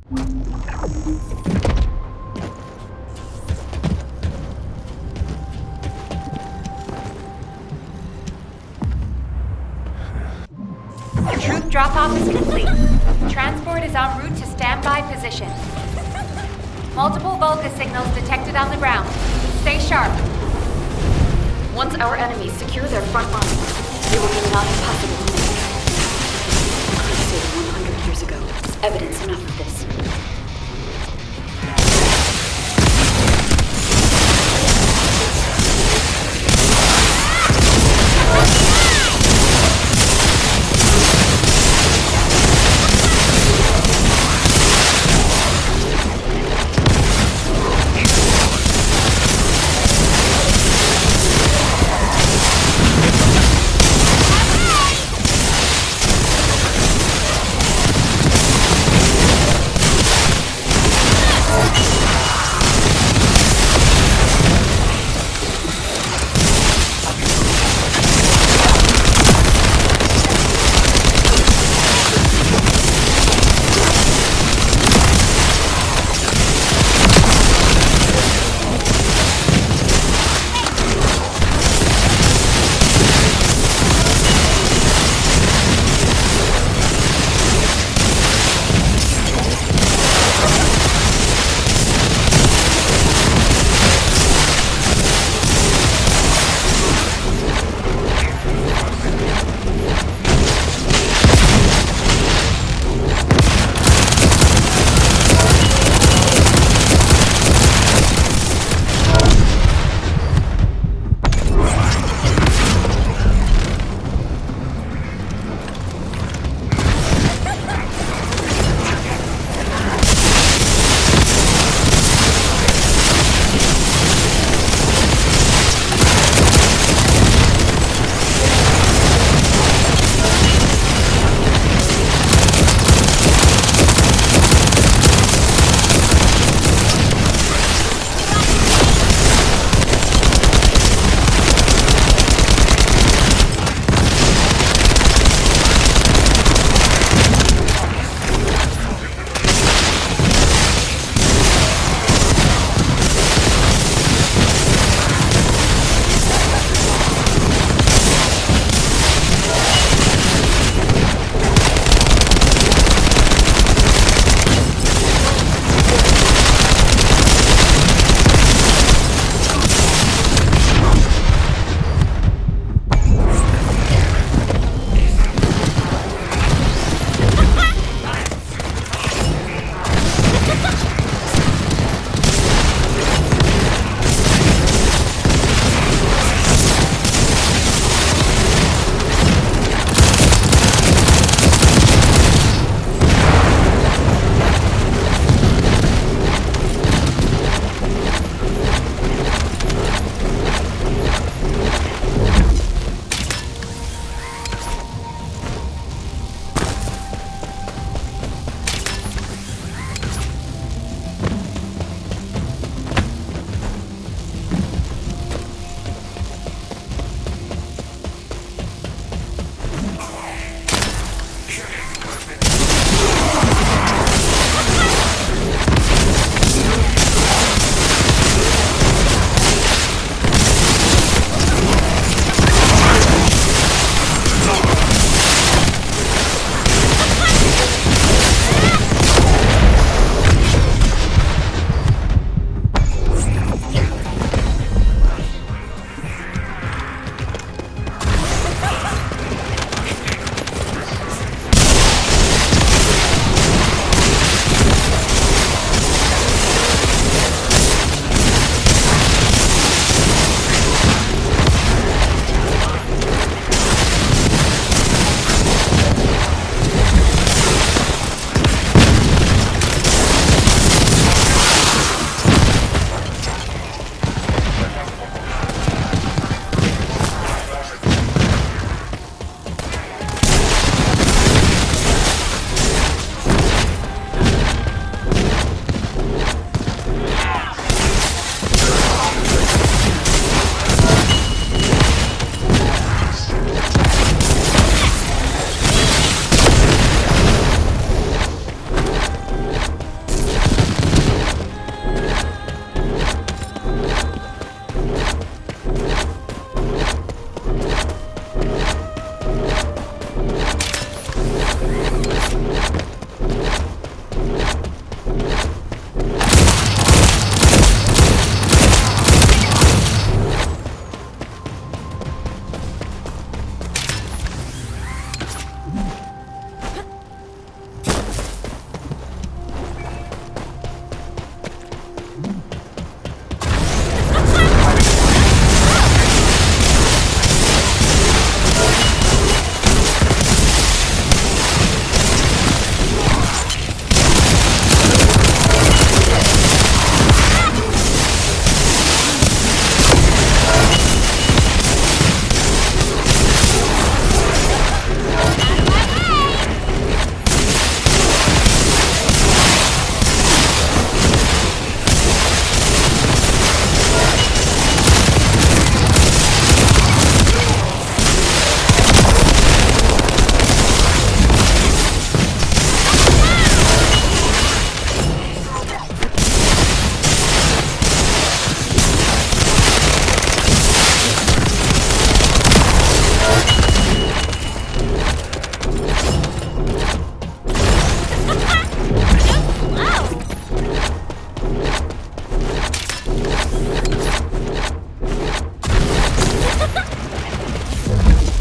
Troop drop-off is complete. Transport is en route to standby position. Multiple Volca signals detected on the ground. Stay sharp. Once our enemies secure their front lines, they will be not impossible to make. Crusader 100 years ago. Evidence enough of this.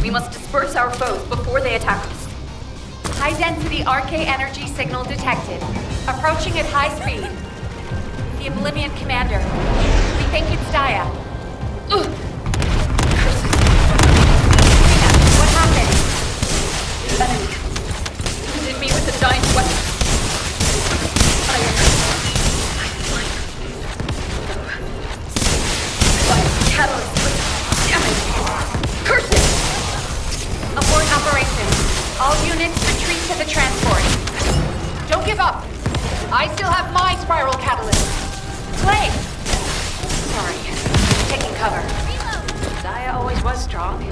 We must disperse our foes before they attack us. High-density RK energy signal detected. Approaching at high speed. The Oblivion Commander. We think it's Daya. Ugh. What happened? The enemy wounded me with the giant weapon. Fire catalyst. Damn it! Curse it! Abort operations. All units retreat to the transport. Don't give up. I still have my spiral catalyst. Play! Sorry. Taking cover. Daya always was strong,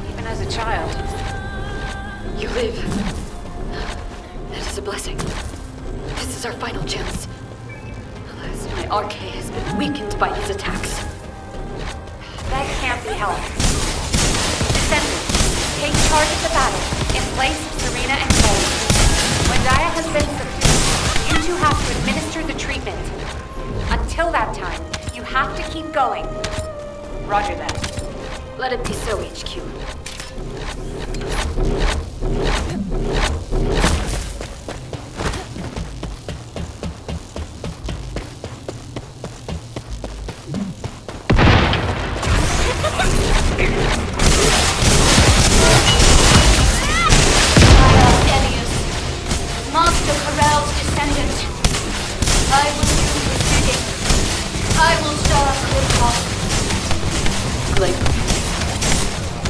even as a child. You live. That is a blessing. This is our final chance. Alas, my RK has been weakened by these attacks. That can't be helped. Descendant, take charge of the battle in place of Serena and Cole. When Daya has been subdued, you two have to administer the treatment. Until that time, you have to keep going. Roger that. Let it be so, HQ. Elias, Master Corral's descendant. I will do his bidding. I will serve his cause. Glaber.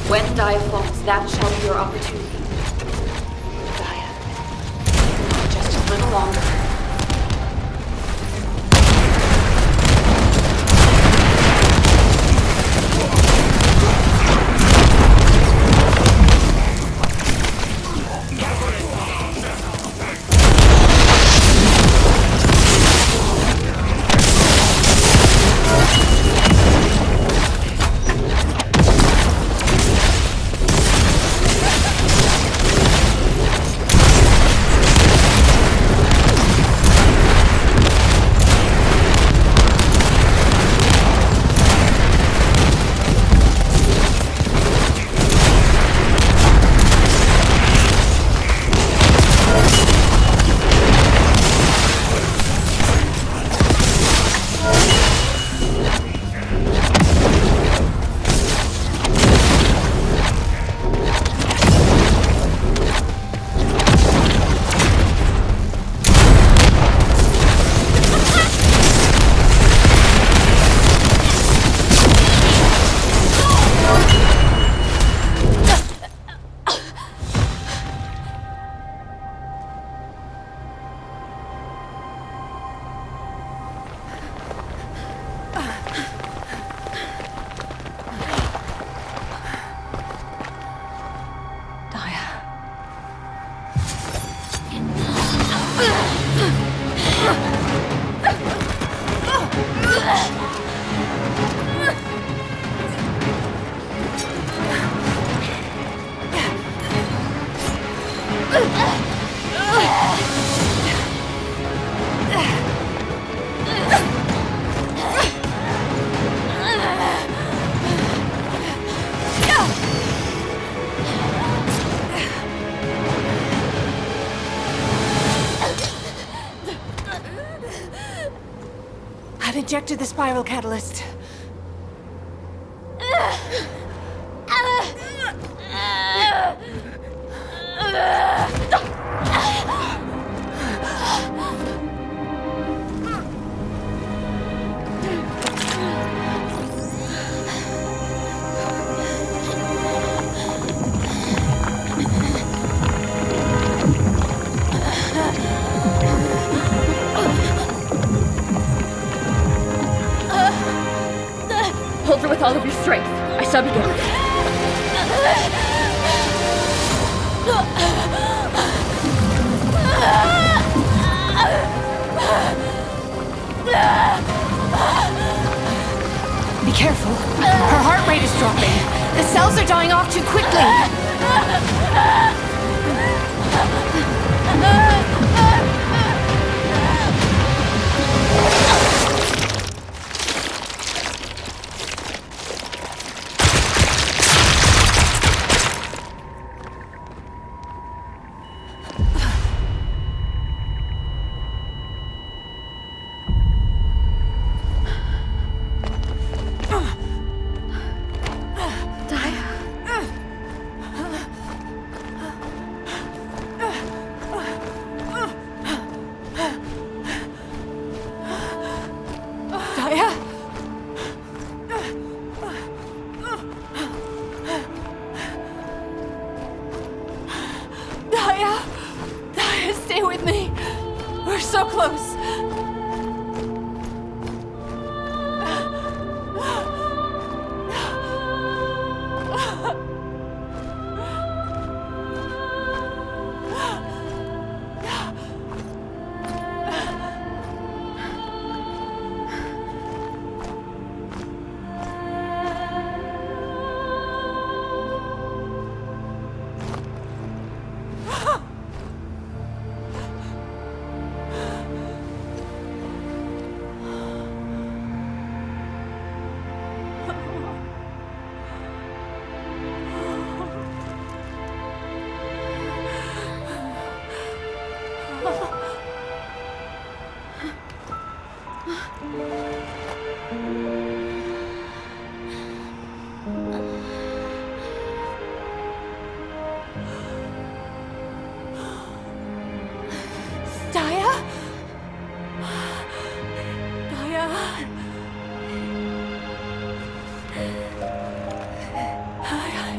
When Daya falls, that shall be your opportunity. Daya. Just a little longer. I've injected the spiral catalyst. Hold her with all of your strength. I shall begin. Be careful. Her heart rate is dropping. The cells are dying off too quickly. Daya, stay with me. We're so close.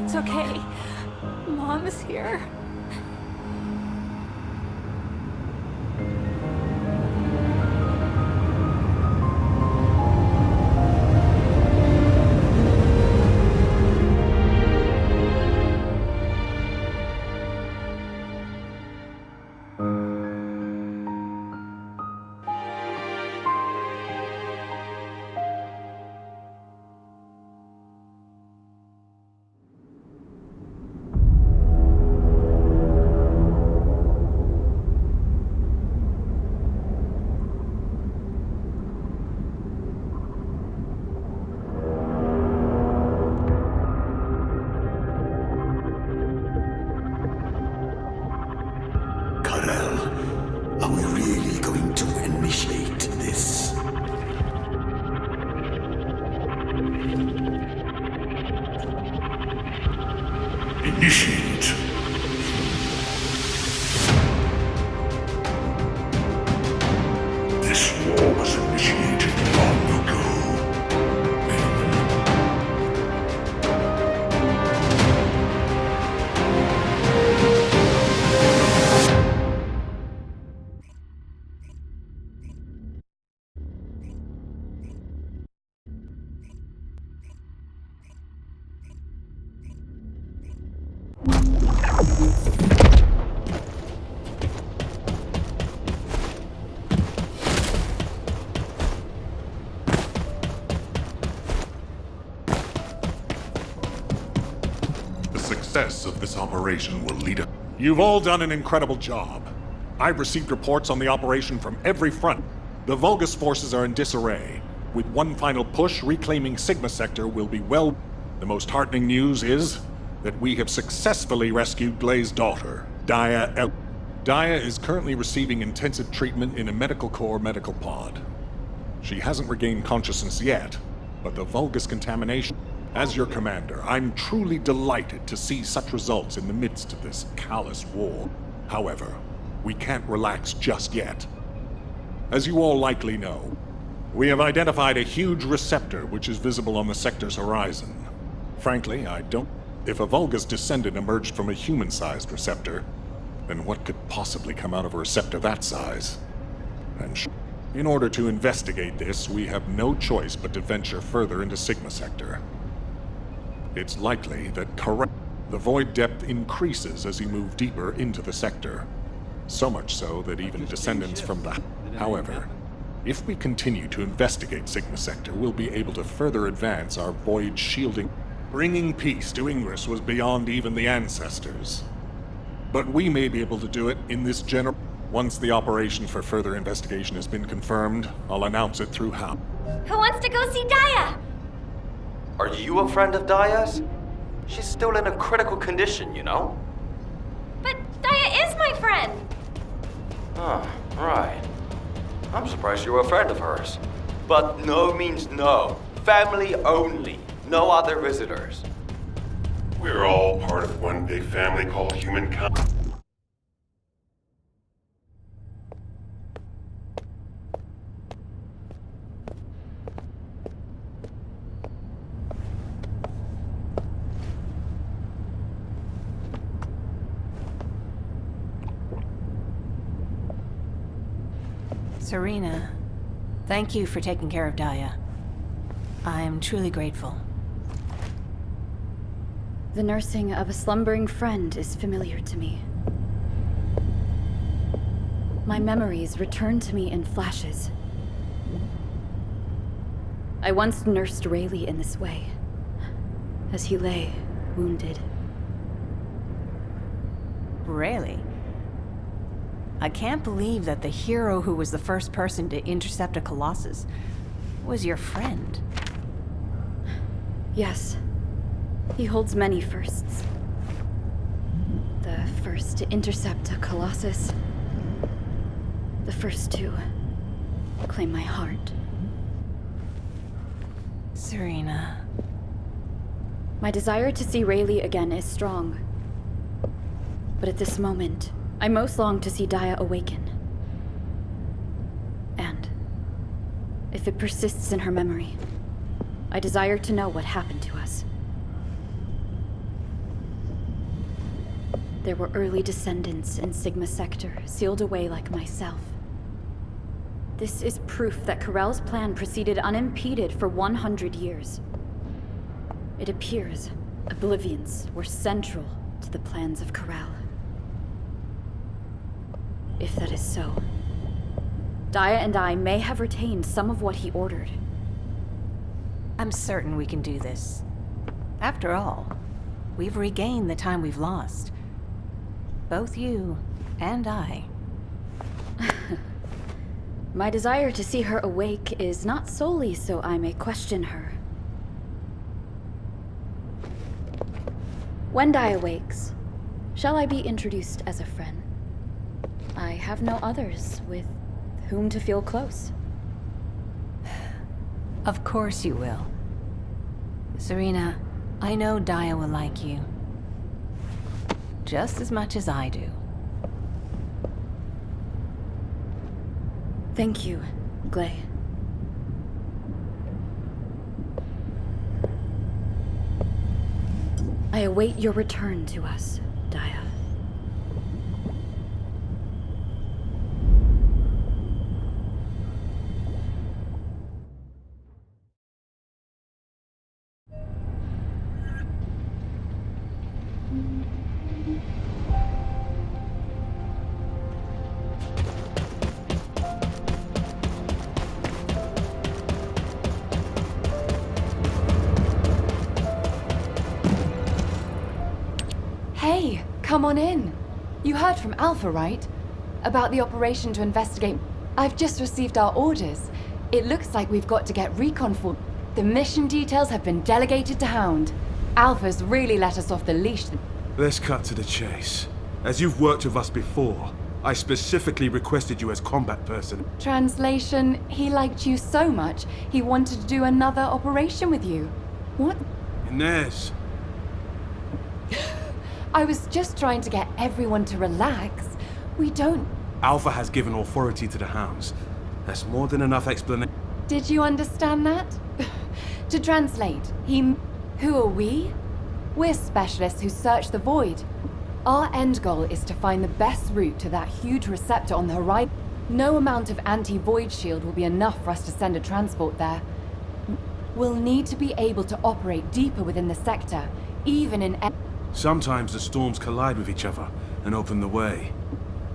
It's okay. Mom is here. Are we really going to initiate this? Initiate. This war was initiated long ago. The success of this operation will lead us. You've all done an incredible job. I've received reports on the operation from every front. The Vulgus forces are in disarray. With one final push, reclaiming Sigma Sector will be well. The most heartening news is that we have successfully rescued Glay's daughter, Daya. Daya is currently receiving intensive treatment in a Medical Corps medical pod. She hasn't regained consciousness yet, but the Vulgus contamination... As your commander, I'm truly delighted to see such results in the midst of this callous war. However, we can't relax just yet. As you all likely know, we have identified a huge receptor which is visible on the sector's horizon. Frankly, I don't... If a Vulgus descendant emerged from a human-sized receptor, then what could possibly come out of a receptor that size? And in order to investigate this, we have no choice but to venture further into Sigma Sector. It's likely that the void depth increases as you move deeper into the sector. So much so that even descendants from the... However, if we continue to investigate Sigma Sector, we'll be able to further advance our void shielding. Bringing peace to Ingress was beyond even the ancestors. But we may be able to do it in this general... Once the operation for further investigation has been confirmed, I'll announce it through How. Who wants to go see Daya? Are you a friend of Daya's? She's still in a critical condition, you know? But Daya is my friend. Oh, right. I'm surprised you're a friend of hers. But no means no. Family only. No other visitors. We're all part of one big family called humankind. Serena, thank you for taking care of Daya. I am truly grateful. The nursing of a slumbering friend is familiar to me. My memories return to me in flashes. I once nursed Rayleigh in this way, as he lay, wounded. Really? I can't believe that the hero who was the first person to intercept a Colossus was your friend. Yes. He holds many firsts. The first to intercept a Colossus. The first to claim my heart. Serena. My desire to see Rayleigh again is strong. But at this moment, I most long to see Daya awaken. And if it persists in her memory, I desire to know what happened to us. There were early descendants in Sigma Sector, sealed away like myself. This is proof that Corell's plan proceeded unimpeded for 100 years. It appears Oblivions were central to the plans of Corell. If that is so, Daya and I may have retained some of what he ordered. I'm certain we can do this. After all, we've regained the time we've lost. Both you and I. My desire to see her awake is not solely so I may question her. When Daya wakes, shall I be introduced as a friend? I have no others with whom to feel close. Of course you will. Serena, I know Daya will like you. Just as much as I do. Thank you, Glay. I await your return to us, Daya. Hey, come on in. You heard from Alpha, right? About the operation to investigate. I've just received our orders. It looks like we've got to get recon for. The mission details have been delegated to Hound. Alpha's really let us off the leash. Let's cut to the chase. As you've worked with us before, I specifically requested you as combat person. Translation, he liked you so much, he wanted to do another operation with you. What? Inez. I was just trying to get everyone to relax. We don't... Alpha has given authority to the Hounds. That's more than enough explanation. Did you understand that? To translate, Who are we? We're specialists who search the void. Our end goal is to find the best route to that huge receptor on the horizon. No amount of anti-void shield will be enough for us to send a transport there. We'll need to be able to operate deeper within the sector, even in... Sometimes the storms collide with each other and open the way.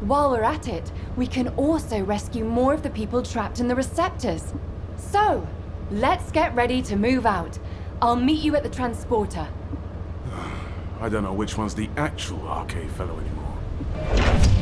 While we're at it, we can also rescue more of the people trapped in the receptors. So, let's get ready to move out. I'll meet you at the transporter. I don't know which one's the actual arcade fellow anymore.